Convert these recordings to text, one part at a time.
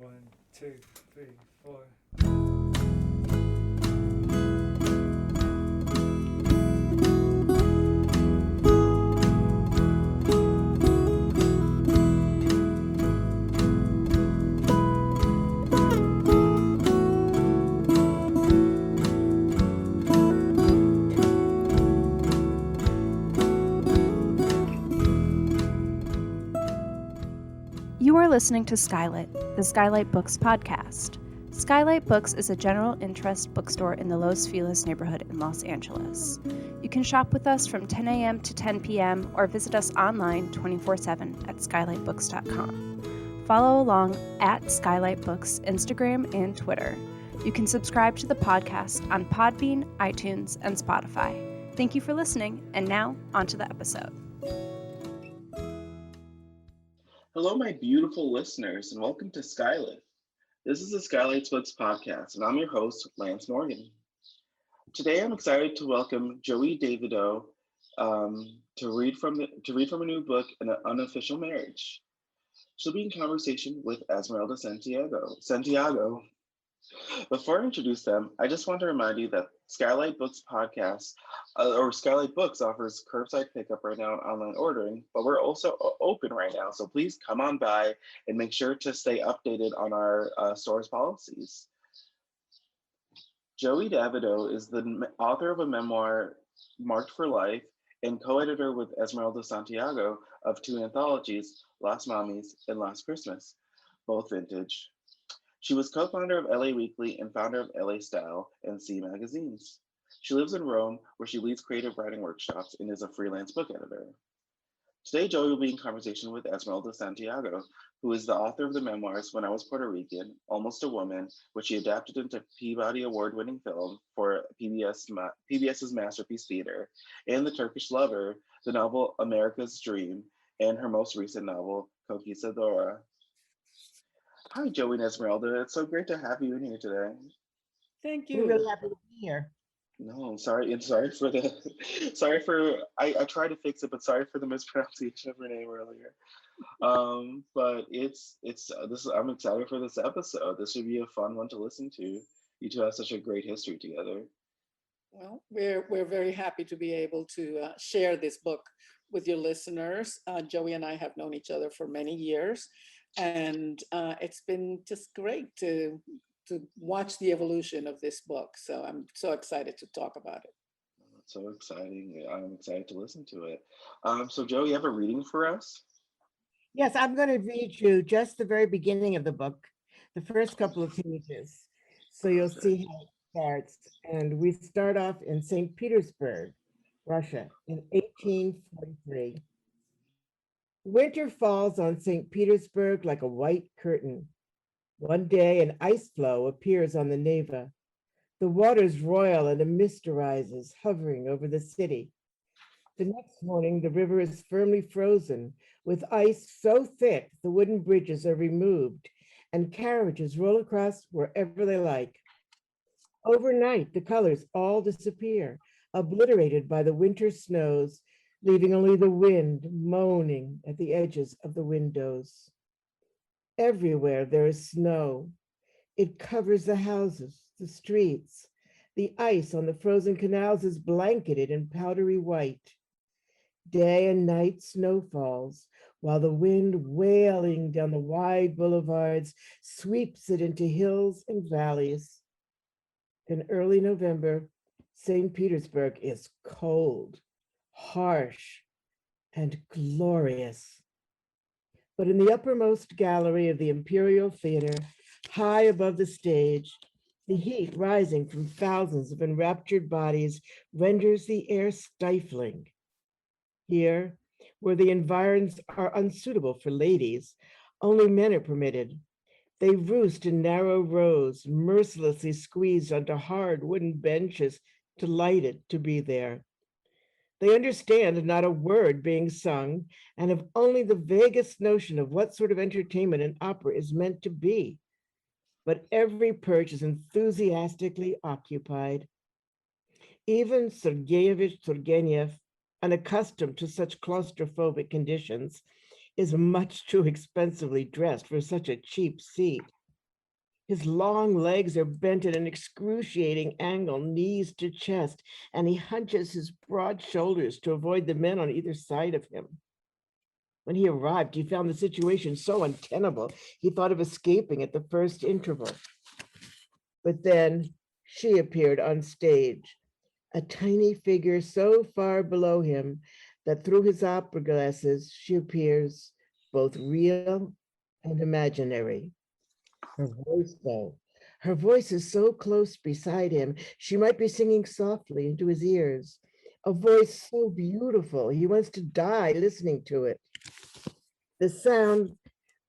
One, two, three, four. You are listening to SKYLIT, the SKYLIT Books podcast. SKYLIT Books is a general interest bookstore in the Los Feliz neighborhood in Los Angeles. You can shop with us from 10 a.m. to 10 p.m. or visit us online 24/7 at skylitbooks.com. Follow along at SKYLIT Books Instagram and Twitter. You can subscribe to the podcast on Podbean, iTunes, and Spotify. Thank you for listening, and now on to the episode. Hello, my beautiful listeners, and welcome to SKYLIT. This is the SKYLIT Books podcast, and I'm your host, Lance Morgan. Today, I'm excited to welcome Joie Davidow to read from a new book, An Unofficial Marriage. She'll be in conversation with Esmerelda Santiago. Before I introduce them, I just want to remind you that SKYLIT Books podcast or SKYLIT Books offers curbside pickup right now and online ordering, but we're also open right now. So please come on by and make sure to stay updated on our store's policies. Joie Davidow is the author of a memoir, Marked for Life, and co-editor with Esmerelda Santiago of two anthologies, Last Mommies and Last Christmas, both vintage. She was co-founder of LA Weekly and founder of LA Style and C magazines. She lives in Rome, where she leads creative writing workshops and is a freelance book editor. Today, Joey will be in conversation with Esmerelda Santiago, who is the author of the memoirs When I Was Puerto Rican, Almost a Woman, which she adapted into Peabody Award-winning film for PBS's Masterpiece Theater, and The Turkish Lover, the novel America's Dream, and her most recent novel, Conquistadora. Hi, Joey and Esmeralda. It's so great to have you in here today. Thank We're you. really happy to be here. No, I'm sorry. And sorry for the, sorry for, I tried to fix it, but sorry for the mispronunciation of her name earlier. But I'm excited for this episode. This should be a fun one to listen to. You two have such a great history together. Well, we're very happy to be able to share this book with your listeners. Joey and I have known each other for many years, and it's been just great to watch the evolution of this book. So I'm so excited to talk about it. That's so exciting. I'm excited to listen to it. So Joe, you have a reading for us? Yes, I'm going to read you just the very beginning of the book, the first couple of pages. So you'll see how it starts. And we start off in St. Petersburg, Russia, in 1843. Winter falls on St. Petersburg like a white curtain. One day, an ice floe appears on the Neva. The waters roil and a mist arises, hovering over the city. The next morning, the river is firmly frozen, with ice so thick the wooden bridges are removed, and carriages roll across wherever they like. Overnight, the colors all disappear, obliterated by the winter snows, leaving only the wind moaning at the edges of the windows. Everywhere there is snow. It covers the houses, the streets. The ice on the frozen canals is blanketed in powdery white. Day and night snow falls, while the wind wailing down the wide boulevards sweeps it into hills and valleys. In early November, St. Petersburg is cold, harsh, and glorious. But in the uppermost gallery of the Imperial Theater, high above the stage, the heat rising from thousands of enraptured bodies renders the air stifling. Here, where the environs are unsuitable for ladies, only men are permitted. They roost in narrow rows, mercilessly squeezed onto hard wooden benches, delighted to be there. They understand not a word being sung and have only the vaguest notion of what sort of entertainment an opera is meant to be. But every perch is enthusiastically occupied. Even Sergeyevich Turgenev, unaccustomed to such claustrophobic conditions, is much too expensively dressed for such a cheap seat. His long legs are bent at an excruciating angle, knees to chest, and he hunches his broad shoulders to avoid the men on either side of him. When he arrived, he found the situation so untenable, he thought of escaping at the first interval. But then she appeared on stage, a tiny figure so far below him that through his opera glasses, she appears both real and imaginary. Her voice, though, her voice is so close beside him, she might be singing softly into his ears. A voice so beautiful, he wants to die listening to it. The sound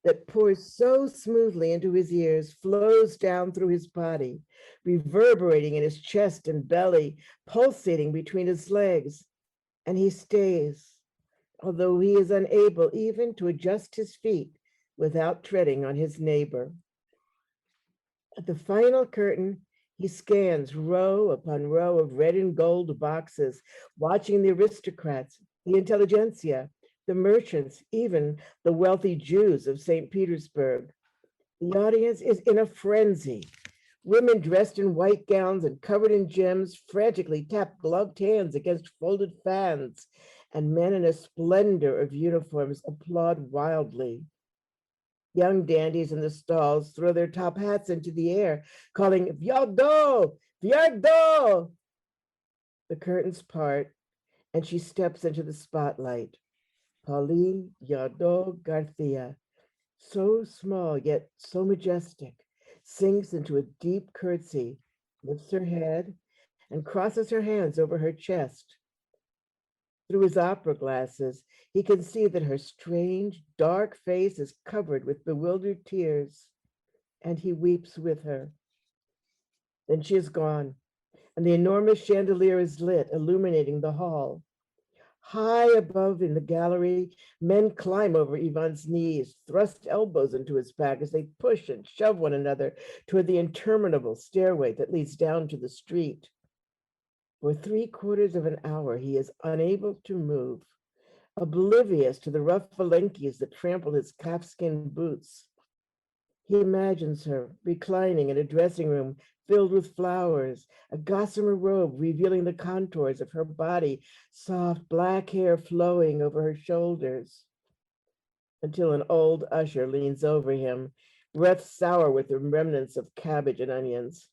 that pours so smoothly into his ears flows down through his body, reverberating in his chest and belly, pulsating between his legs. And he stays, although he is unable even to adjust his feet without treading on his neighbor. At the final curtain, he scans row upon row of red and gold boxes, watching the aristocrats, the intelligentsia, the merchants, even the wealthy Jews of St. Petersburg. The audience is in a frenzy. Women dressed in white gowns and covered in gems frantically tap gloved hands against folded fans, and men in a splendor of uniforms applaud wildly. Young dandies in the stalls throw their top hats into the air, calling, Viardot, Viardot! The curtains part, and she steps into the spotlight. Pauline Viardot Garcia, so small yet so majestic, sinks into a deep curtsy, lifts her head, and crosses her hands over her chest. Through his opera glasses, he can see that her strange, dark face is covered with bewildered tears, and he weeps with her. Then she is gone, and the enormous chandelier is lit, illuminating the hall. High above in the gallery, men climb over Ivan's knees, thrust elbows into his back as they push and shove one another toward the interminable stairway that leads down to the street. For 3/4 of an hour, he is unable to move, oblivious to the rough phalanges that trample his calfskin boots. He imagines her reclining in a dressing room filled with flowers, a gossamer robe revealing the contours of her body, soft black hair flowing over her shoulders, until an old usher leans over him, breath sour with the remnants of cabbage and onions.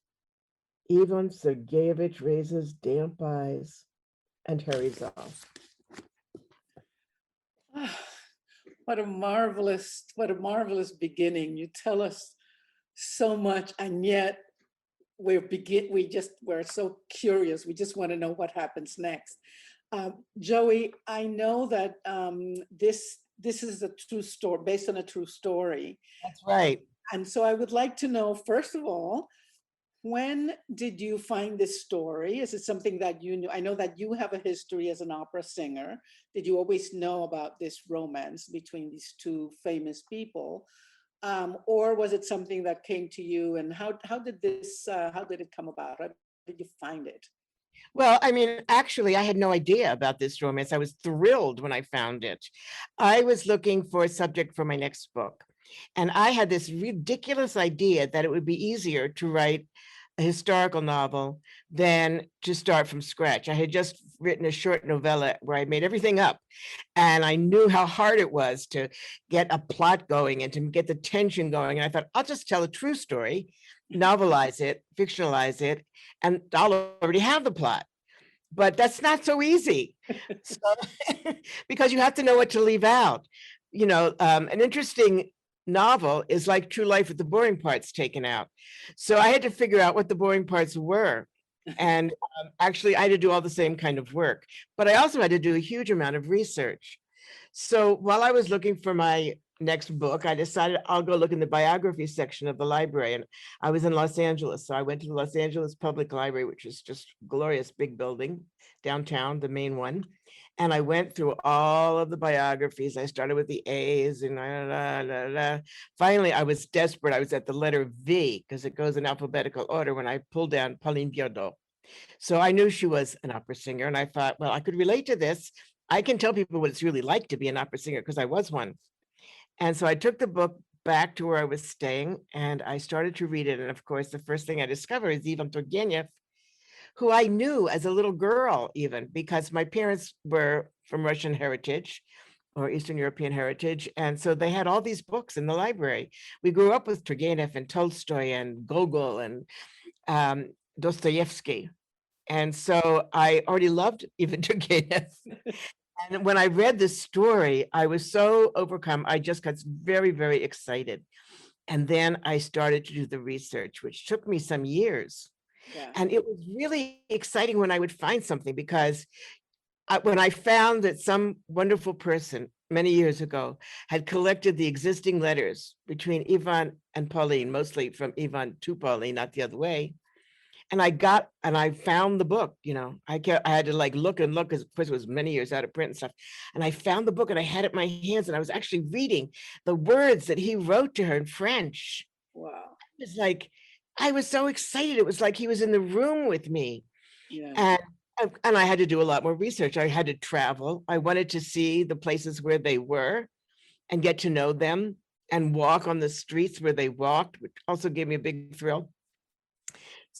Ivan Sergeyevich raises damp eyes and hurries off. What a marvelous beginning. You tell us so much, and yet we're so curious. We just want to know what happens next. Joey, I know that this is a true story, based on a true story. That's right. And so I would like to know, first of all, when did you find this story? Is it something that you knew? I know that you have a history as an opera singer. Did you always know about this romance between these two famous people? Or was it something that came to you? And how did it come about? How did you find it? Well, I mean, actually, I had no idea about this romance. I was thrilled when I found it. I was looking for a subject for my next book. And I had this ridiculous idea that it would be easier to write a historical novel than to start from scratch. I had just written a short novella where I made everything up. And I knew how hard it was to get a plot going and to get the tension going. And I thought, I'll just tell a true story, novelize it, fictionalize it, and I'll already have the plot. But that's not so easy. Because you have to know what to leave out. You know, an interesting novel is like true life with the boring parts taken out. So I had to figure out what the boring parts were. And actually, I had to do all the same kind of work. But I also had to do a huge amount of research. So while I was looking for my next book, I decided I'll go look in the biography section of the library. And I was in Los Angeles. So I went to the Los Angeles Public Library, which is just a glorious big building downtown, the main one. And I went through all of the biographies. I started with the A's and finally I was desperate. I was at the letter V because it goes in alphabetical order when I pulled down Pauline Viardot. So I knew she was an opera singer and I thought, well, I could relate to this. I can tell people what it's really like to be an opera singer because I was one. And so I took the book back to where I was staying and I started to read it. And of course, the first thing I discovered is Ivan Turgenev, who I knew as a little girl, even because my parents were from Russian heritage or Eastern European heritage. And so they had all these books in the library. We grew up with Turgenev and Tolstoy and Gogol and Dostoevsky. And so I already loved Ivan Turgenev. And when I read this story, I was so overcome. I just got very, very excited. And then I started to do the research, which took me some years. Yeah. And it was really exciting when I would find something, because when I found that some wonderful person many years ago had collected the existing letters between Ivan and Pauline, mostly from Ivan to Pauline, not the other way. And I found the book, I had to like look and look, because of course it was many years out of print and stuff. And I found the book and I had it in my hands and I was actually reading the words that he wrote to her in French. Wow. It's like, I was so excited. It was like he was in the room with me. Yeah. And I had to do a lot more research. I had to travel. I wanted to see the places where they were and get to know them and walk on the streets where they walked, which also gave me a big thrill.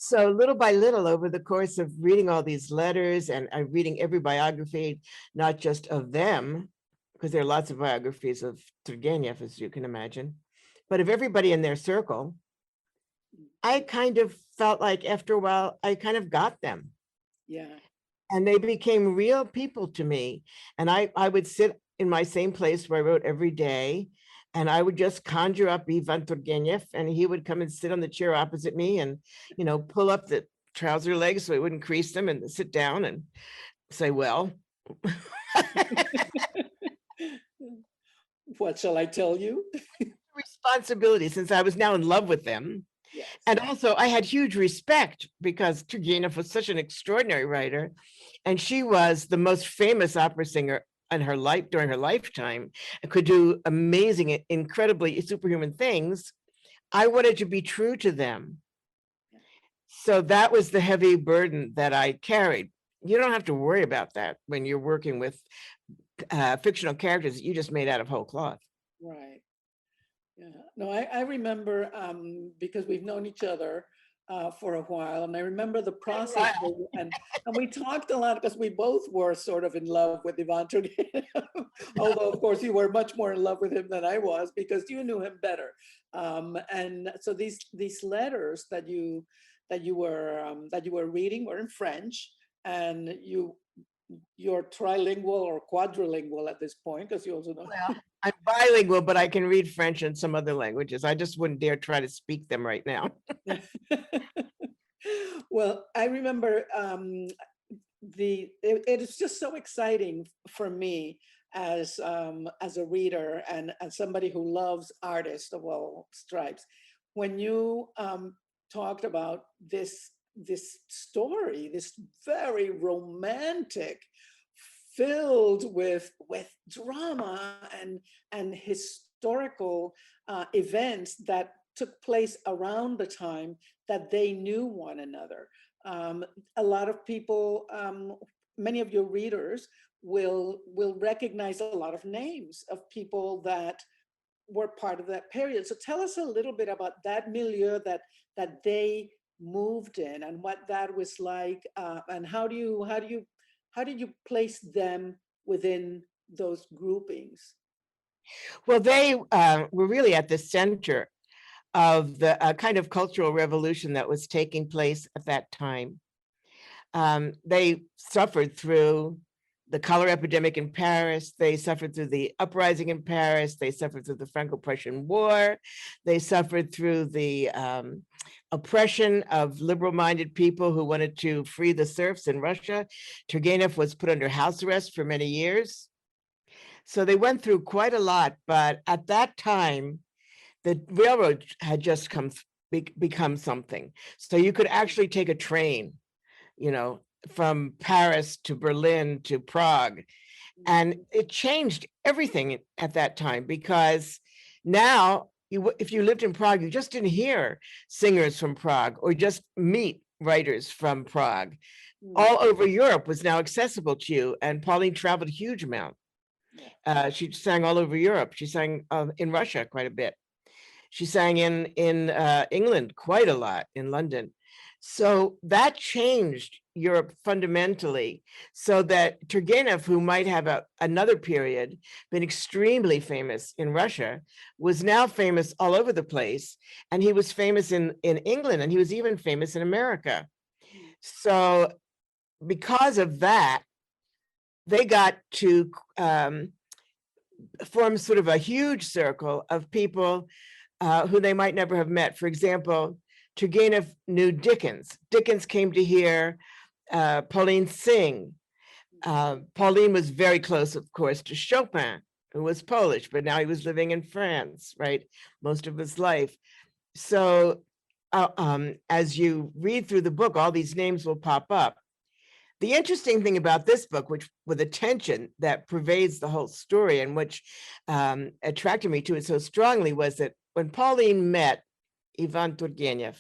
So little by little, over the course of reading all these letters and reading every biography, not just of them, because there are lots of biographies of Turgenev, as you can imagine, but of everybody in their circle, I kind of felt like after a while, I kind of got them. Yeah. And they became real people to me. And I would sit in my same place where I wrote every day, and I would just conjure up Ivan Turgenev, and he would come and sit on the chair opposite me and, pull up the trouser legs so I wouldn't crease them, and sit down and say, well, what shall I tell you? responsibility, since I was now in love with them. Yes. And also I had huge respect, because Turgenev was such an extraordinary writer, and she was the most famous opera singer in her life during her lifetime, and could do amazing, incredibly superhuman things. I wanted to be true to them. So that was the heavy burden that I carried. You don't have to worry about that when you're working with fictional characters that you just made out of whole cloth. Right. Yeah. No, I remember, because we've known each other for a while, and I remember the process, and we talked a lot because we both were sort of in love with Ivan Turgenev, although of course you were much more in love with him than I was, because you knew him better. And so these letters that you were reading were in French, and you're trilingual or quadrilingual at this point, because you also know. Well, I'm bilingual, but I can read French and some other languages. I just wouldn't dare try to speak them right now. Well, I remember it is just so exciting for me as a reader and as somebody who loves artists of all stripes, when you talked about this story, this very romantic, filled with drama and historical events that took place around the time that they knew one another. A lot of people, many of your readers will recognize a lot of names of people that were part of that period. So tell us a little bit about that milieu that they moved in, and what that was like, and how do you place them within those groupings? Well, they were really at the center of the kind of cultural revolution that was taking place at that time. They suffered through the cholera epidemic in Paris. They suffered through the uprising in Paris. They suffered through the Franco-Prussian War. They suffered through the oppression of liberal-minded people who wanted to free the serfs in Russia. Turgenev was put under house arrest for many years. So they went through quite a lot, but at that time, the railroad had just become something. So you could actually take a train, from Paris to Berlin to Prague. And it changed everything at that time, because now if you lived in Prague, you just didn't hear singers from Prague or just meet writers from Prague. All over Europe was now accessible to you. And Pauline traveled a huge amount. She sang all over Europe. She sang in Russia quite a bit. She sang in England quite a lot, in London. So that changed Europe fundamentally, so that Turgenev, who might have another period been extremely famous in Russia, was now famous all over the place. And he was famous in England, and he was even famous in America. So because of that, they got to form sort of a huge circle of people who they might never have met. For example, Turgenev knew Dickens. Dickens came to hear Pauline sing. Pauline was very close, of course, to Chopin, who was Polish, but now he was living in France, right, most of his life. So as you read through the book, all these names will pop up. The interesting thing about this book, which with the tension that pervades the whole story and which attracted me to it so strongly, was that when Pauline met Ivan Turgenev,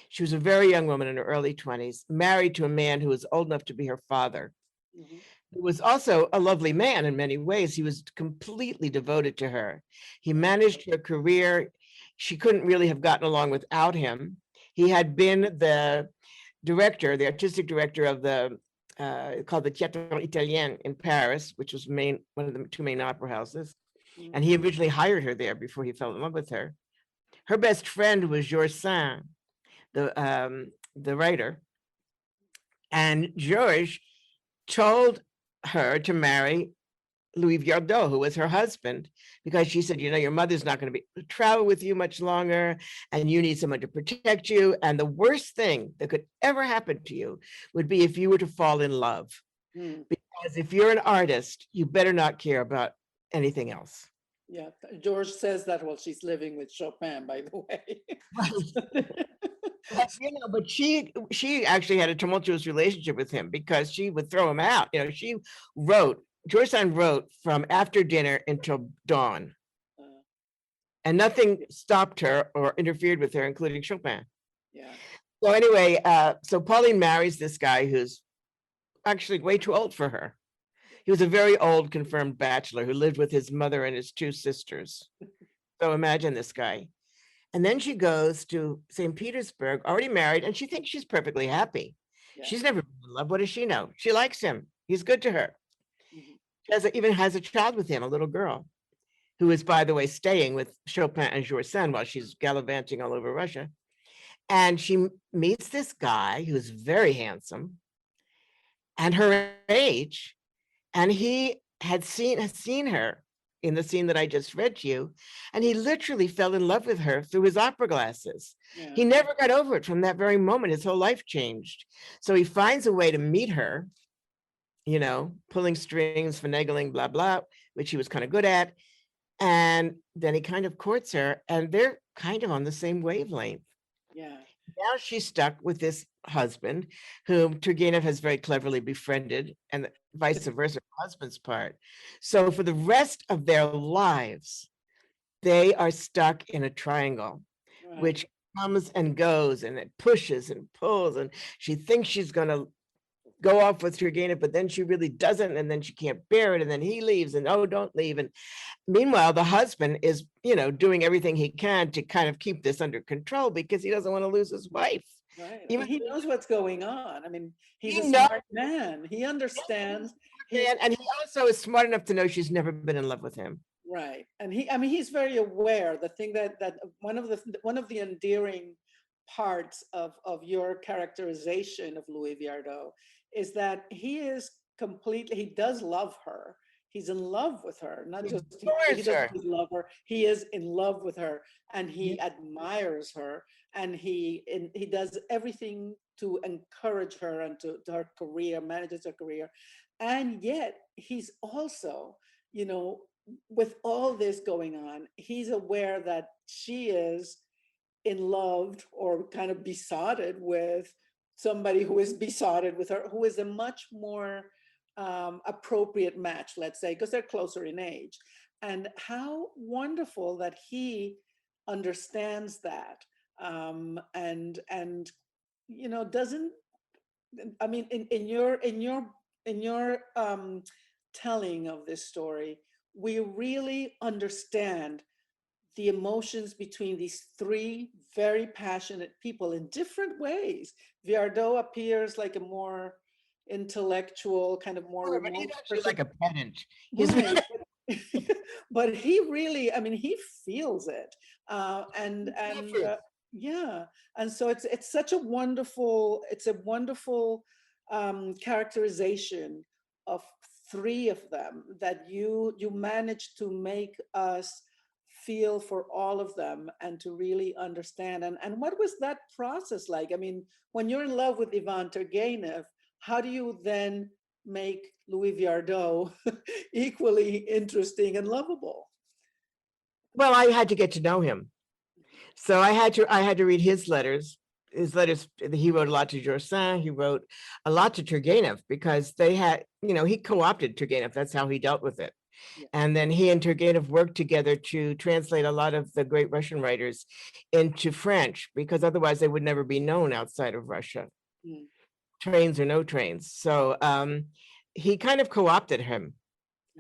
she was a very young woman in her early 20s, married to a man who was old enough to be her father. Mm-hmm. He was also a lovely man in many ways. He was completely devoted to her. He managed her career. She couldn't really have gotten along without him. He had been the artistic director of the called the Théâtre Italien in Paris, which was one of the two main opera houses. Mm-hmm. And he originally hired her there before he fell in love with her. Her best friend was Georges Sand, the writer. And Georges told her to marry Louis Viardot, who was her husband, because she said, you know, your mother's not going to travel with you much longer, and you need someone to protect you. And the worst thing that could ever happen to you would be if you were to fall in love. Because if you're an artist, you better not care about anything else. Yeah, George says that while she's living with Chopin, by the way. You know, but she actually had a tumultuous relationship with him because she would throw him out. You know, George Sand wrote from after dinner until dawn. And nothing stopped her or interfered with her, including Chopin. Yeah. So anyway, so Pauline marries this guy who's actually way too old for her. He was a very old confirmed bachelor who lived with his mother and his two sisters. So imagine this guy. And then she goes to St. Petersburg, already married, and she thinks she's perfectly happy. Yeah. She's never been in love. What does she know? She likes him. He's good to her. Mm-hmm. She even has a child with him, a little girl, who is, by the way, staying with Chopin and Georges Sand while she's gallivanting all over Russia. And she meets this guy who's very handsome and her age, and he has seen her in the scene that I just read to you, and he literally fell in love with her through his opera glasses. Yeah. He never got over it. From that very moment, his whole life changed. So he finds a way to meet her, you know, pulling strings, finagling, blah, blah, which he was kind of good at. And then he kind of courts her, and they're kind of on the same wavelength. Yeah. Now she's stuck with this husband whom Turgenev has very cleverly befriended, and vice versa, her husband's part. So for the rest of their lives, they are stuck in a triangle, right, which comes and goes, and it pushes and pulls, and she thinks she's going to go off with Turgenev, but then she really doesn't, and then she can't bear it, and then he leaves, and oh, don't leave. And meanwhile, the husband is, you know, doing everything he can to kind of keep this under control because he doesn't want to lose his wife. Right. Even he knows what's going on. I mean, he's a smart man. He understands. And he also is smart enough to know she's never been in love with him. Right. And he's very aware. The thing that one of the endearing parts of your characterization of Louis Viardot is that he does love her. He's in love with her, not just he doesn't love her. He is in love with her, and he admires her, and he does everything to encourage her and to her career, manages her career, and yet he's also, you know, with all this going on, he's aware that she is in love or kind of besotted with somebody who is besotted with her, who is a much more appropriate match, let's say, because they're closer in age. And how wonderful that he understands that, and you know, doesn't, I mean, in your telling of this story, we really understand the emotions between these three very passionate people in different ways. Viardot appears like a more intellectual, kind of more But he's remote actually person. like a pedant. He's Right. But he really, I mean, he feels it. Yeah. And so it's such a wonderful, characterization of three of them that you managed to make us feel for all of them and to really understand. And what was that process like? I mean, when you're in love with Ivan Turgenev, how do you then make Louis Viardot equally interesting and lovable? Well, I had to get to know him. So I had to read his letters. His letters, he wrote a lot to Joursin, he wrote a lot to Turgenev, because they had, he co-opted Turgenev. That's how he dealt with it. Yeah. And then he and Turgenev worked together to translate a lot of the great Russian writers into French, because otherwise they would never be known outside of Russia, trains or no trains. So he kind of co-opted him.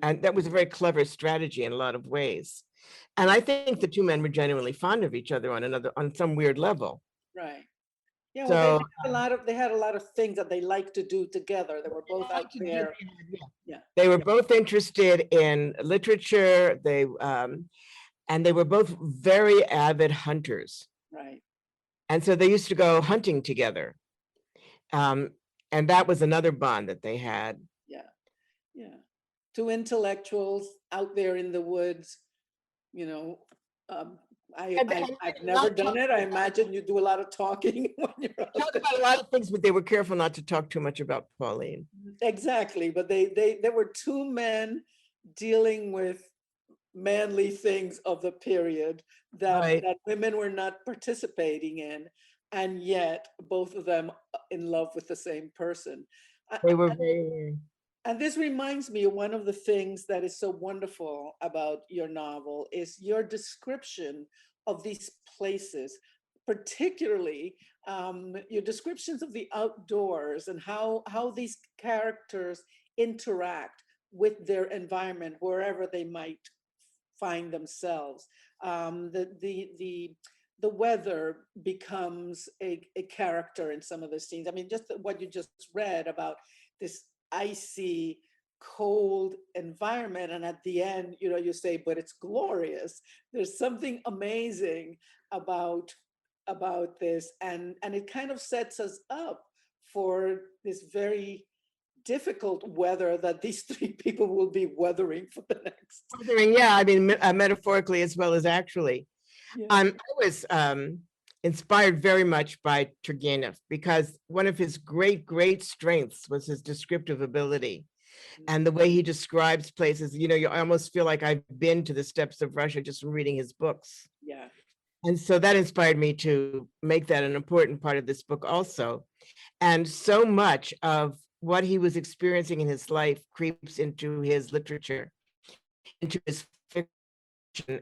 And that was a very clever strategy in a lot of ways. And I think the two men were genuinely fond of each other on some weird level. Right. Yeah, well, So they had a lot of things that they liked to do together. They were both out there. Yeah. They were both interested in literature. And they were both very avid hunters. Right. And so they used to go hunting together. And that was another bond that they had. Yeah. Yeah. Two intellectuals out there in the woods, I've never done it. I imagine you do a lot of talking when you're out Talk there. about a lot of things, but they were careful not to talk too much about Pauline. Exactly, but there were two men dealing with manly things of the period that women were not participating in, and yet both of them in love with the same person. They were very. And this reminds me of one of the things that is so wonderful about your novel is your description of these places, particularly your descriptions of the outdoors and how these characters interact with their environment wherever they might find themselves. The weather becomes a character in some of the scenes. I mean, just what you just read about this icy, cold environment, and at the end, you say, but it's glorious. There's something amazing about this, and it kind of sets us up for this very difficult weather that these three people will be weathering for the next. Yeah, I mean, metaphorically as well as actually. Yeah. I was inspired very much by Turgenev, because one of his great strengths was his descriptive ability and the way he describes places. You almost feel like I've been to the steppes of Russia just from reading his books. Yeah. And so that inspired me to make that an important part of this book also. And so much of what he was experiencing in his life creeps into his literature, into his fiction.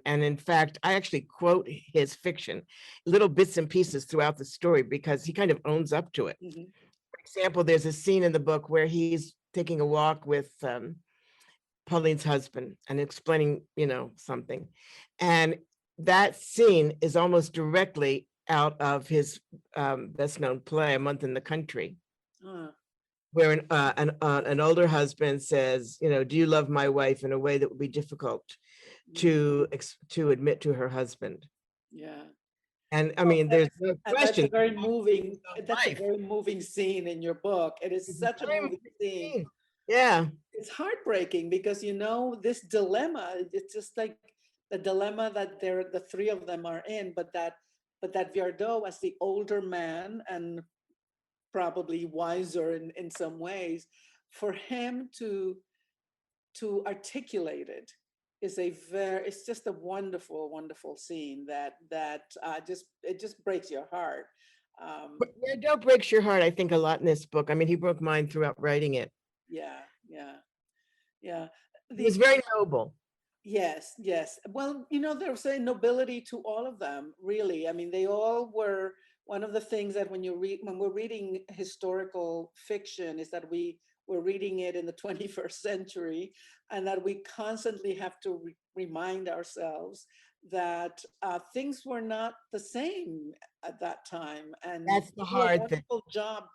And in fact, I actually quote his fiction, little bits and pieces throughout the story, because he kind of owns up to it. Mm-hmm. For example, there's a scene in the book where he's taking a walk with Pauline's husband and explaining, something. And that scene is almost directly out of his best known play, A Month in the Country, where an older husband says, do you love my wife, in a way that would be difficult to admit to her husband. Yeah. And I mean, there's no question. That's a very moving, a very moving scene in your book. It is such a moving scene. Yeah. It's heartbreaking because, this dilemma, it's just like the dilemma that the three of them are in, but that Viardot, as the older man and probably wiser in some ways, for him to articulate it it's just a wonderful scene that just breaks your heart. Viardot breaks your heart, I think, a lot in this book. I mean, he broke mine throughout writing it. Yeah. He was very noble. Yes. Well, there's a nobility to all of them, really. I mean, they all were. One of the things that when we're reading historical fiction is that we're reading it in the 21st century, and that we constantly have to remind ourselves that things were not the same at that time. And That's the you do a hard thing. wonderful job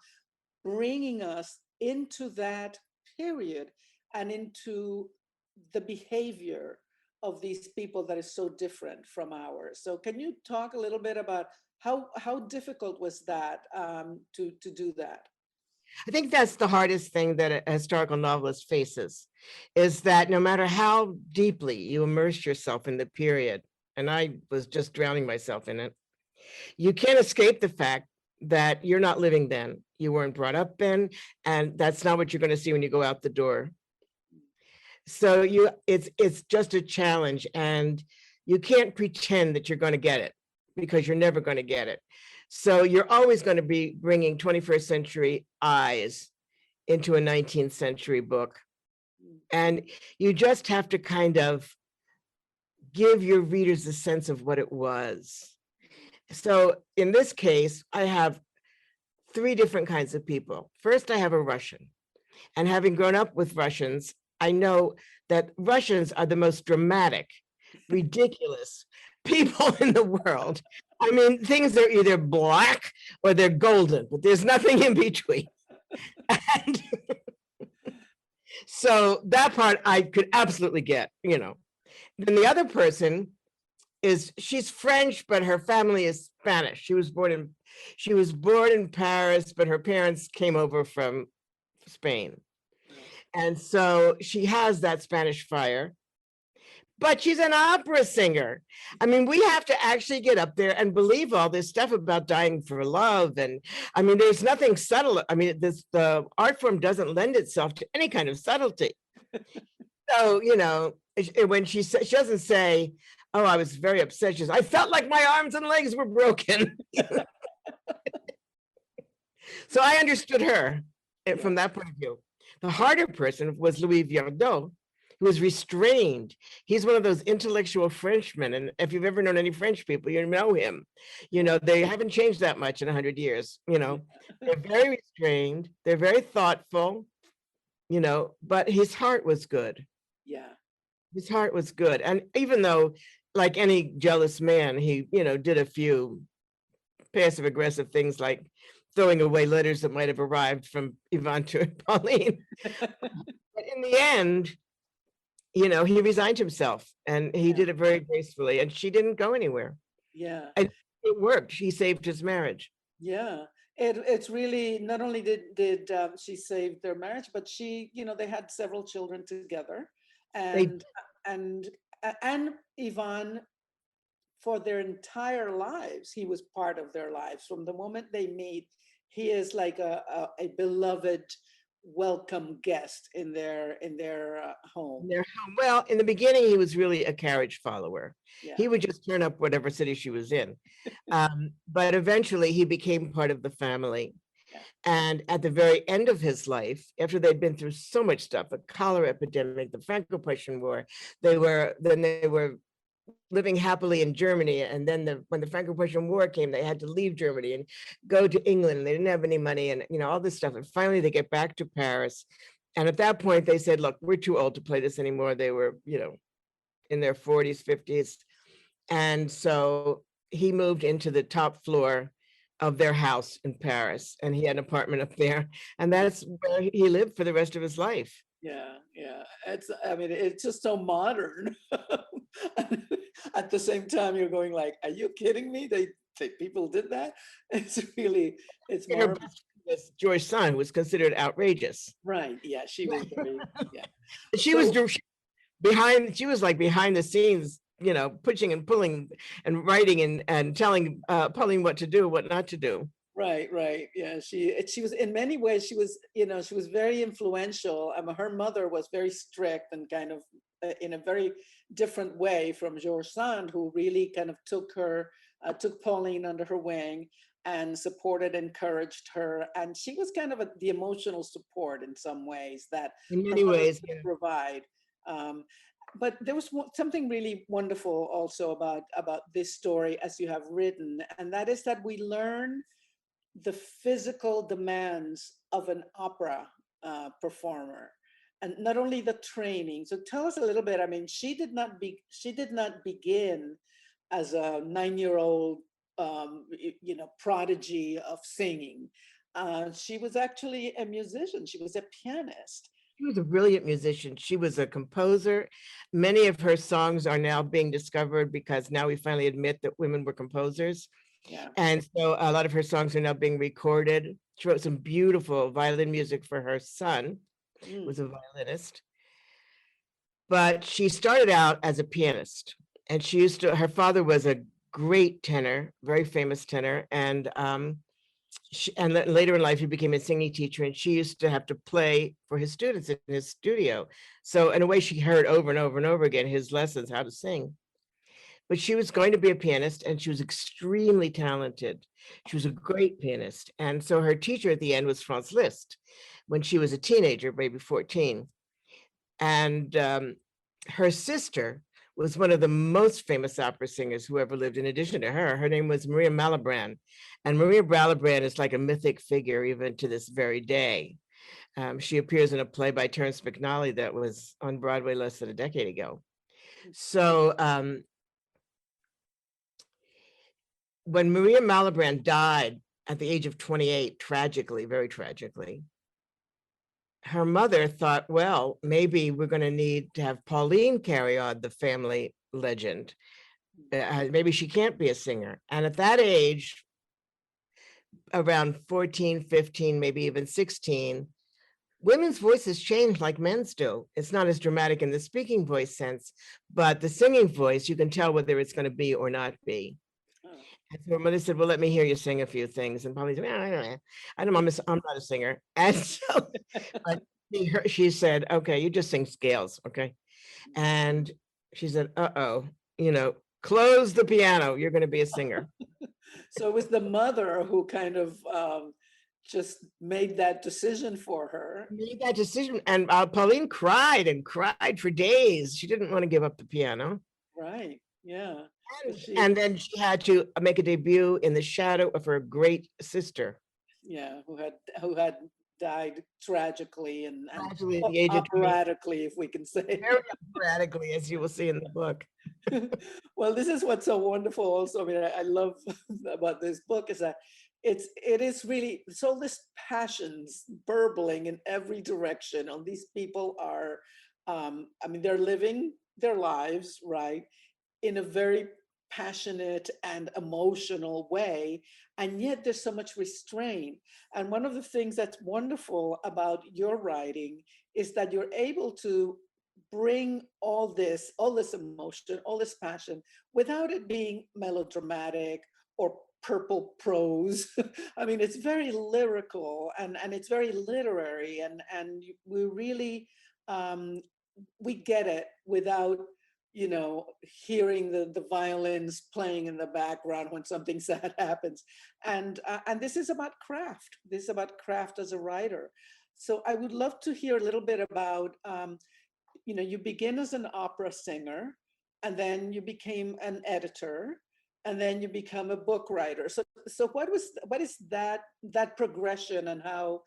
bringing us into that period and into the behavior of these people that is so different from ours. So can you talk a little bit about how difficult was that to do that? I think that's the hardest thing that a historical novelist faces, is that no matter how deeply you immerse yourself in the period, and I was just drowning myself in it, you can't escape the fact that you're not living then. You weren't brought up then, and that's not what you're going to see when you go out the door. So it's just a challenge, and you can't pretend that you're going to get it, because you're never going to get it. So you're always going to be bringing 21st century eyes into a 19th century book. And you just have to kind of give your readers a sense of what it was. So in this case, I have three different kinds of people. First, I have a Russian. And having grown up with Russians, I know that Russians are the most dramatic, ridiculous people in the world. I mean, things are either black or they're golden, but there's nothing in between. And so that part I could absolutely get, you know. Then the other person she's French, but her family is Spanish. She was born in Paris, but her parents came over from Spain. And so she has that Spanish fire, but she's an opera singer. I mean, we have to actually get up there and believe all this stuff about dying for love. And I mean, there's nothing subtle. I mean, the art form doesn't lend itself to any kind of subtlety. So, you know, when she doesn't say, oh, I was very upset. She says, I felt like my arms and legs were broken. So I understood her from that point of view. The harder person was Louis Viardot, who was restrained. He's one of those intellectual Frenchmen. And if you've ever known any French people, you know him. You know, they haven't changed that much in 100 years. You know, they're very restrained. They're very thoughtful, you know, but his heart was good. Yeah. His heart was good. And even though, like any jealous man, he, you know, did a few passive aggressive things like throwing away letters that might have arrived from Ivan to Pauline. But in the end, you know, he resigned himself and he did it very gracefully, and she didn't go anywhere. Yeah. And it worked. She saved his marriage. Yeah. It's really, not only did she save their marriage, but she, you know, they had several children together, and Ivan, for their entire lives, he was part of their lives. From the moment they meet, he is like a beloved, welcome guest in their home. Well, in the beginning, he was really a carriage follower. Yeah. He would just turn up whatever city she was in. But eventually he became part of the family. Yeah. And at the very end of his life, after they'd been through so much stuff, a cholera epidemic, the Franco-Prussian War, they were living happily in Germany. And then when the Franco-Prussian War came, they had to leave Germany and go to England, and they didn't have any money, and, you know, all this stuff. And finally they get back to Paris. And at that point they said, look, we're too old to play this anymore. They were, you know, in their 40s, 50s. And so he moved into the top floor of their house in Paris, and he had an apartment up there. And that's where he lived for the rest of his life. Yeah, yeah. I mean, it's just so modern. At the same time, you're going like, are you kidding me? People did that? It's more. Joie Davidow, who was considered outrageous. Right, yeah, she was very, yeah. She was like behind the scenes, you know, pushing and pulling and writing and telling Pauline what to do, what not to do. Right, right. Yeah, she was, in many ways, she was, you know, she was very influential. Her mother was very strict and kind of in a very different way from George Sand, who really kind of took Pauline under her wing and supported, encouraged her. And she was kind of the emotional support in some ways that in many ways provide. But there was something really wonderful also about this story, as you have written, and that is that we learn the physical demands of an opera performer, and not only the training. So tell us a little bit. I mean, she did not begin as a 9-year-old, prodigy of singing. She was actually a musician. She was a pianist. She was a brilliant musician. She was a composer. Many of her songs are now being discovered because now we finally admit that women were composers. Yeah. And so a lot of her songs are now being recorded. She wrote some beautiful violin music for her son, who was a violinist. But she started out as a pianist, and her father was a great tenor, very famous tenor. And later in life, he became a singing teacher, and she used to have to play for his students in his studio. So in a way, she heard over and over and over again his lessons, how to sing. But she was going to be a pianist, and she was extremely talented. She was a great pianist. And so her teacher at the end was Franz Liszt when she was a teenager, maybe 14. And her sister was one of the most famous opera singers who ever lived. In addition to her, her name was Maria Malibran. And Maria Malibran is like a mythic figure even to this very day. She appears in a play by Terence McNally that was on Broadway less than a decade ago. So when Maria Malibran died at the age of 28, tragically, very tragically, her mother thought, well, maybe we're going to need to have Pauline carry on the family legend. Maybe she can't be a singer. And at that age, around 14, 15, maybe even 16, women's voices change like men's do. It's not as dramatic in the speaking voice sense, but the singing voice, you can tell whether it's going to be or not be. And so her mother said, well, let me hear you sing a few things. And Pauline said, I don't know, I'm not a singer. And so she said, okay, you just sing scales, okay? And she said, close the piano, you're going to be a singer. So it was the mother who kind of just made that decision for her. Made that decision. And Pauline cried and cried for days. She didn't want to give up the piano. Right, yeah. And then she had to make a debut in the shadow of her great sister. Yeah, who had died tragically and tragically at the age of 20. Operatically, if we can say. Very operatically, as you will see in the book. Well, this is what's so wonderful also. I mean, I love about this book is that it is really, it's all this passions burbling in every direction. And these people are, they're living their lives, right, in a very passionate and emotional way, and yet there's so much restraint. And one of the things that's wonderful about your writing is that you're able to bring all this emotion, all this passion, without it being melodramatic or purple prose. I mean, it's very lyrical and it's very literary, and we really we get it without hearing the violins playing in the background when something sad happens. And this is about craft. This is about craft as a writer. So I would love to hear a little bit about, you begin as an opera singer, and then you became an editor, and then you become a book writer. So what is that progression, and how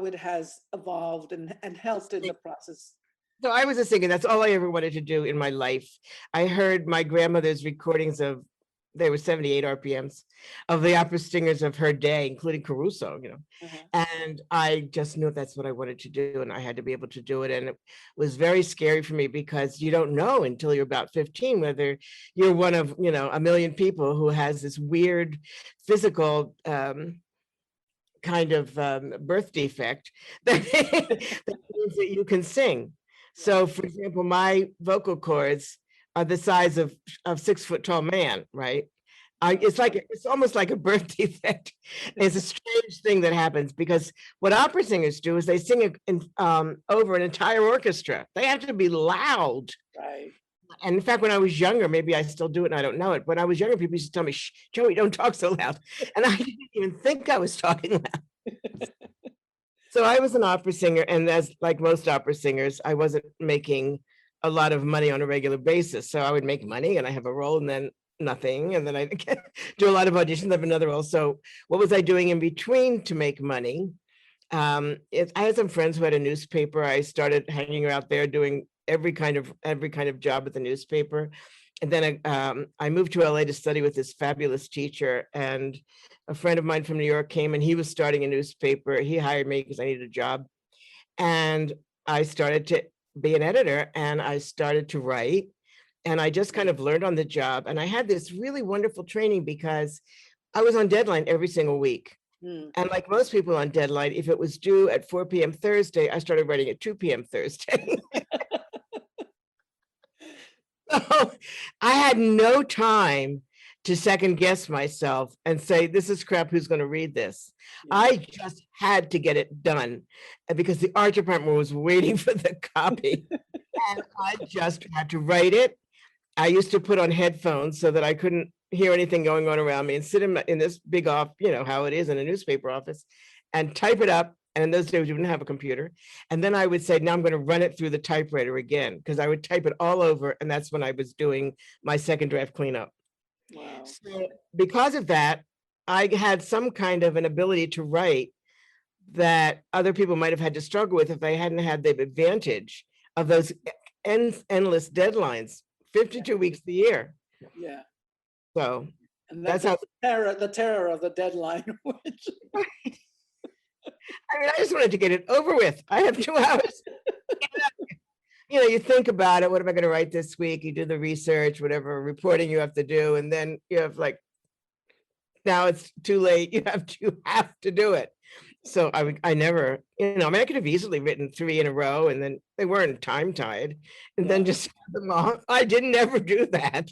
it has evolved and helped in the process? So I was a singer. That's all I ever wanted to do in my life. I heard my grandmother's recordings of, there were 78 RPMs of the opera singers of her day, including Caruso, and I just knew that's what I wanted to do, and I had to be able to do it. And it was very scary for me because you don't know until you're about 15 whether you're one of, a million people who has this weird physical kind of birth defect that means that you can sing. So, for example, my vocal cords are the size of 6 foot tall man, right? It's almost like a birth defect. It's a strange thing that happens because what opera singers do is they sing over an entire orchestra. They have to be loud. Right. And in fact, when I was younger, maybe I still do it and I don't know it. When I was younger, people used to tell me, "Shh, Joey, don't talk so loud." And I didn't even think I was talking loud. So I was an opera singer, and as like most opera singers, I wasn't making a lot of money on a regular basis. So I would make money and I have a role and then nothing. And then I do a lot of auditions, I have another role. So what was I doing in between to make money? I had some friends who had a newspaper. I started hanging out there doing every kind of job at the newspaper. And then I moved to LA to study with this fabulous teacher, and a friend of mine from New York came, and he was starting a newspaper. He hired me because I needed a job. And I started to be an editor, and I started to write, and I just kind of learned on the job. And I had this really wonderful training because I was on deadline every single week. And like most people on deadline, if it was due at 4 p.m. Thursday, I started writing at 2 p.m. Thursday. So I had no time to second guess myself and say, this is crap, who's going to read this? Yeah. I just had to get it done because the art department was waiting for the copy. And I just had to write it. I used to put on headphones so that I couldn't hear anything going on around me and sit in this big off, you know, how it is in a newspaper office, and type it up. And in those days, we didn't have a computer. And then I would say, now I'm going to run it through the typewriter again, because I would type it all over. And that's when I was doing my second draft cleanup. Wow. So because of that, I had some kind of an ability to write that other people might have had to struggle with if they hadn't had the advantage of those endless deadlines, 52 weeks a year. Yeah. So And that's that's how. the terror of the deadline. Which... I mean, I just wanted to get it over with. I have 2 hours. You know, you think about it. What am I going to write this week? You do the research, whatever reporting you have to do, and then you have like, now it's too late. You have to do it. So I never, you know, I mean, I could have easily written 3 in a row, and then they weren't time tied, and then just have them all. I didn't ever do that.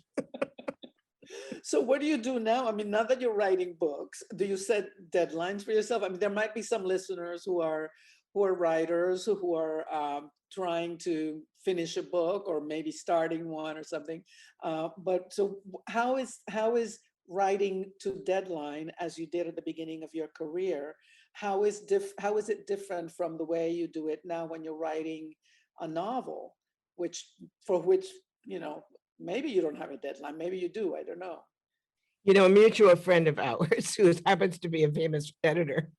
So what do you do now? I mean, now that you're writing books, do you set deadlines for yourself? I mean, there might be some listeners who are writers who are trying to finish a book or maybe starting one or something. But so how is writing to deadline, as you did at the beginning of your career? How is it different from the way you do it now when you're writing a novel, for which, you know, maybe you don't have a deadline, maybe you do, I don't know. You know, a mutual friend of ours who happens to be a famous editor.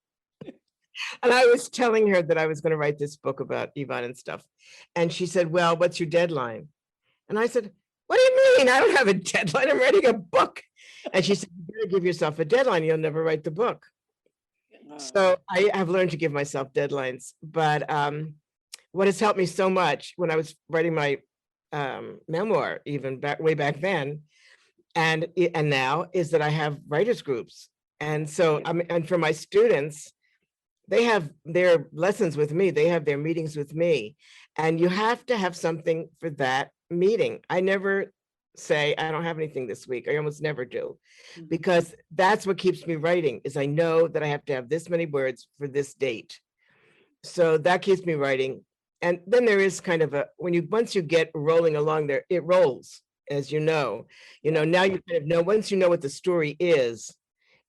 And I was telling her that I was going to write this book about Ivan and stuff. And she said, well, what's your deadline? And I said, what do you mean? I don't have a deadline. I'm writing a book. And she said, you better give yourself a deadline. You'll never write the book. So I have learned to give myself deadlines. But what has helped me so much when I was writing my memoir, even way back then, and now, is that I have writers groups. And so, and for my students, they have their lessons with me, they have their meetings with me, and you have to have something for that meeting. I never say, I don't have anything this week. I almost never do, because that's what keeps me writing, is I know that I have to have this many words for this date. So that keeps me writing. And then there is kind of once you get rolling along there, it rolls, as you know, now you kind of know, once you know what the story is,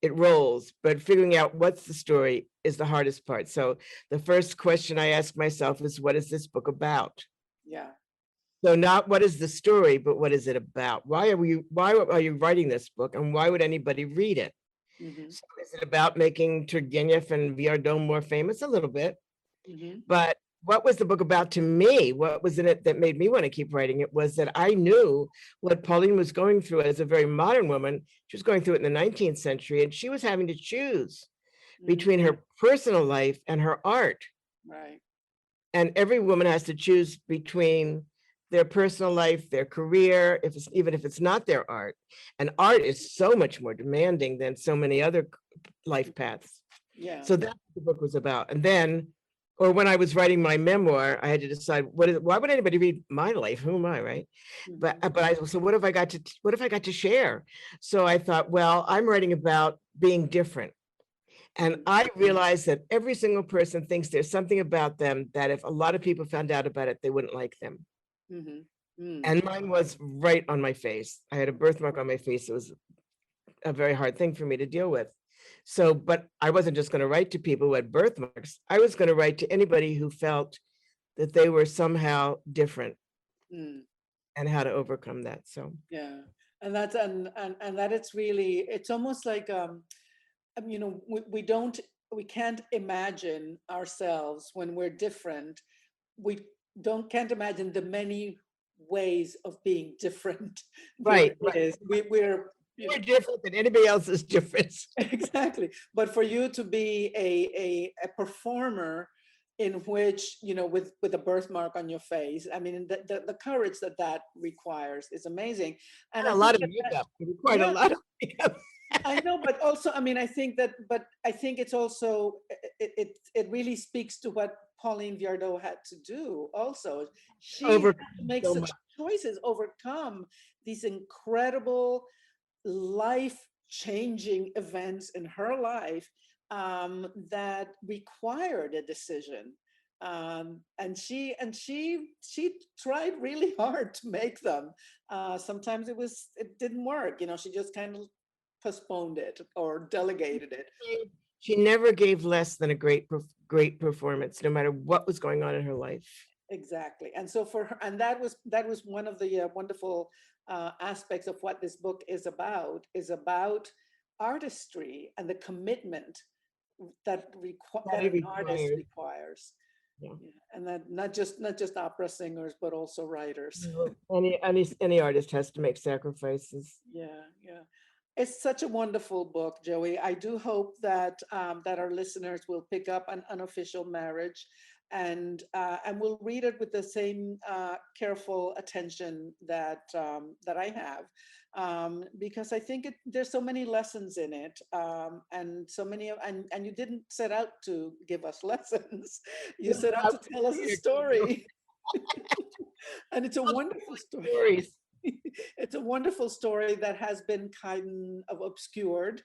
it rolls, but figuring out what's the story is the hardest part. So the first question I ask myself is, what is this book about? Yeah. So not what is the story, but what is it about? Why are you writing this book, and why would anybody read it? So is it about making Turgenev and Viardot more famous? A little bit. But what was the book about to me? What was in it that made me want to keep writing? It was that I knew what Pauline was going through as a very modern woman. She was going through it in the 19th century, and she was having to choose between her personal life and her art. Right. And every woman has to choose between their personal life, their career, even if it's not their art. And art is so much more demanding than so many other life paths. Yeah. So that's what the book was about. And then, or when I was writing my memoir, I had to decide, why would anybody read my life? Who am I, right? But so what have I got to share? So I thought, well, I'm writing about being different. And I realized that every single person thinks there's something about them that if a lot of people found out about it, they wouldn't like them. And mine was right on my face. I had a birthmark on my face. It was a very hard thing for me to deal with. So, but I wasn't just going to write to people who had birthmarks. I was going to write to anybody who felt that they were somehow different and how to overcome that. So, yeah. And that's, and that it's really, it's almost like, you know, we can't imagine ourselves when we're different. We can't imagine the many ways of being different. Right, There is. We're You're different than anybody else's difference. exactly. But for you to be a performer in which, with a birthmark on your face, I mean, the courage that requires is amazing. And And I a think lot of that, makeup. It required a yeah, lot of makeup. I know, but also, I mean, I think it's also, it really speaks to what Pauline Viardot had to do also. She had to Overcome make so such much. choices, overcome these incredible life-changing events in her life that required a decision. And she tried really hard to make them. Sometimes it didn't work. She just kind of postponed it or delegated it. She never gave less than a great performance, no matter what was going on in her life. Exactly. And so for her, and that was one of the wonderful aspects of what this book is about artistry and the commitment that That it an artist required. requires. Yeah. Yeah. And that not just opera singers, but also writers. Any artist has to make sacrifices. Yeah, yeah. It's such a wonderful book, Joey. I do hope that our listeners will pick up An Unofficial Marriage, and will read it with the same careful attention that I have, because I think there's so many lessons in it, and so many and you didn't set out to give us lessons. You set out to tell us a story, and it's a wonderful story. Stories. It's a wonderful story that has been kind of obscured,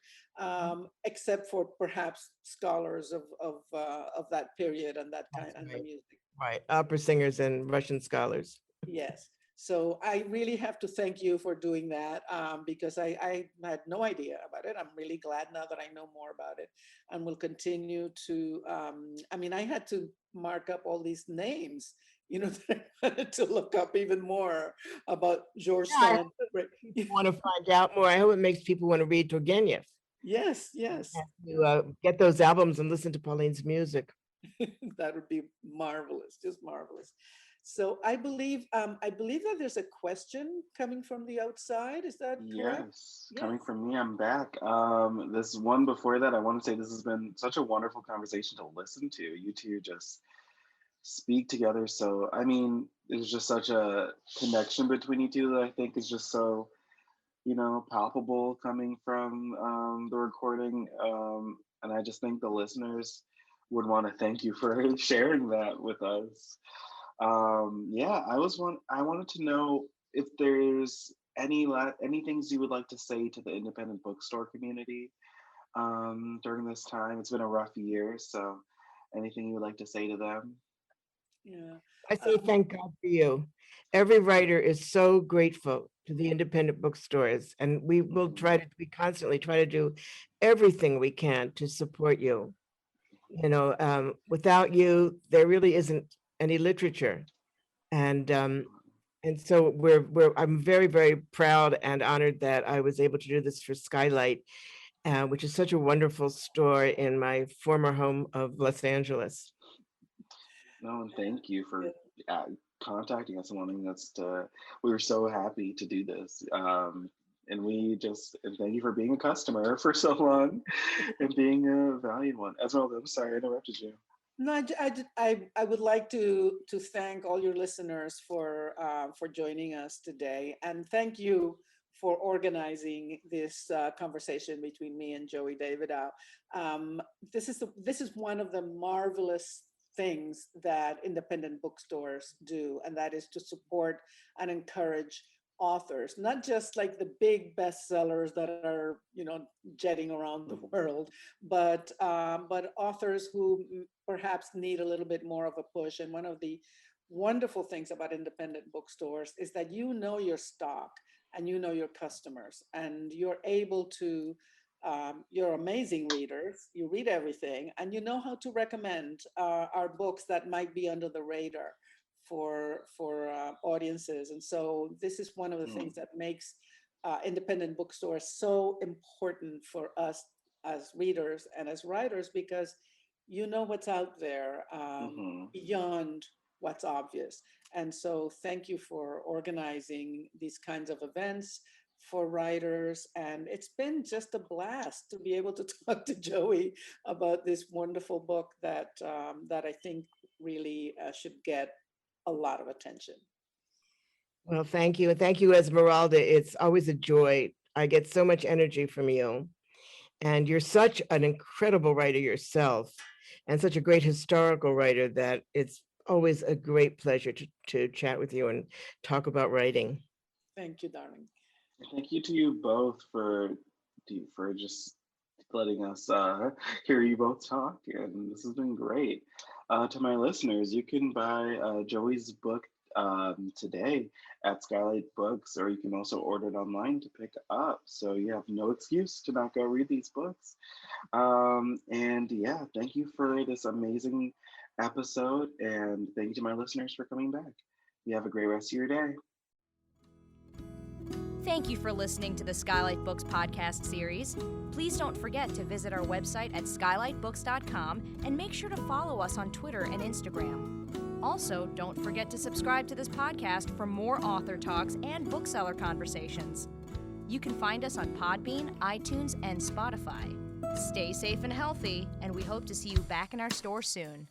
except for perhaps scholars of that period and that kind That's and the right. music. Right. Opera singers and Russian scholars. Yes. So I really have to thank you for doing that, because I had no idea about it. I'm really glad now that I know more about it, and will continue to. I mean, I had to mark up all these names, that I wanted to look up even more about George Yeah, I Sand. want to find out more. I hope it makes people want to read Turgenev. Yes, yes. To get those albums and listen to Pauline's music. That would be marvelous, just marvelous. So I believe that there's a question coming from the outside. Is that correct? Yes, coming from me, I'm back. This one before that, I want to say this has been such a wonderful conversation to listen to. You two just speak together. So, I mean, there's just such a connection between you two that I think is just so, palpable coming from the recording. And I just think the listeners would want to thank you for sharing that with us. Yeah, I wanted to know if there's any things you would like to say to the independent bookstore community during this time. It's been a rough year, so anything you would like to say to them? Yeah. I say thank God for you. Every writer is so grateful to the independent bookstores, and we will we constantly try to do everything we can to support you. Without you, there really isn't any literature. And so I'm very, very proud and honored that I was able to do this for SKYLIT, which is such a wonderful store in my former home of Los Angeles. No, and thank you for contacting us and wanting us to. We were so happy to do this. And thank you for being a customer for so long and being a valued one. Esmeralda, I'm sorry I interrupted you. No, I would like to thank all your listeners for joining us today, and thank you for organizing this conversation between me and Joie Davidow. This is one of the marvelous things that independent bookstores do, and that is to support and encourage authors, not just like the big bestsellers that are jetting around the world, but authors who perhaps need a little bit more of a push. And one of the wonderful things about independent bookstores is that your stock and your customers, and you're able to you're amazing readers. You read everything, and you know how to recommend our books that might be under the radar for audiences. And so this is one of the things that makes independent bookstores so important for us as readers and as writers, because what's out there beyond what's obvious. And so thank you for organizing these kinds of events for writers. And it's been just a blast to be able to talk to Joie about this wonderful book that I think really should get a lot of attention. Well, thank you. And thank you, Esmeralda. It's always a joy. I get so much energy from you. And you're such an incredible writer yourself, and such a great historical writer, that it's always a great pleasure to chat with you and talk about writing. Thank you, darling. Thank you to you both for just letting us hear you both talk, and this has been great. To my listeners, you can buy Joie's book today at SKYLIT Books, or you can also order it online to pick up. So you have no excuse to not go read these books. And yeah, thank you for this amazing episode, and thank you to my listeners for coming back. You have a great rest of your day. Thank you for listening to the SKYLIT Books podcast series. Please don't forget to visit our website at skylitbooks.com and make sure to follow us on Twitter and Instagram. Also, don't forget to subscribe to this podcast for more author talks and bookseller conversations. You can find us on Podbean, iTunes, and Spotify. Stay safe and healthy, and we hope to see you back in our store soon.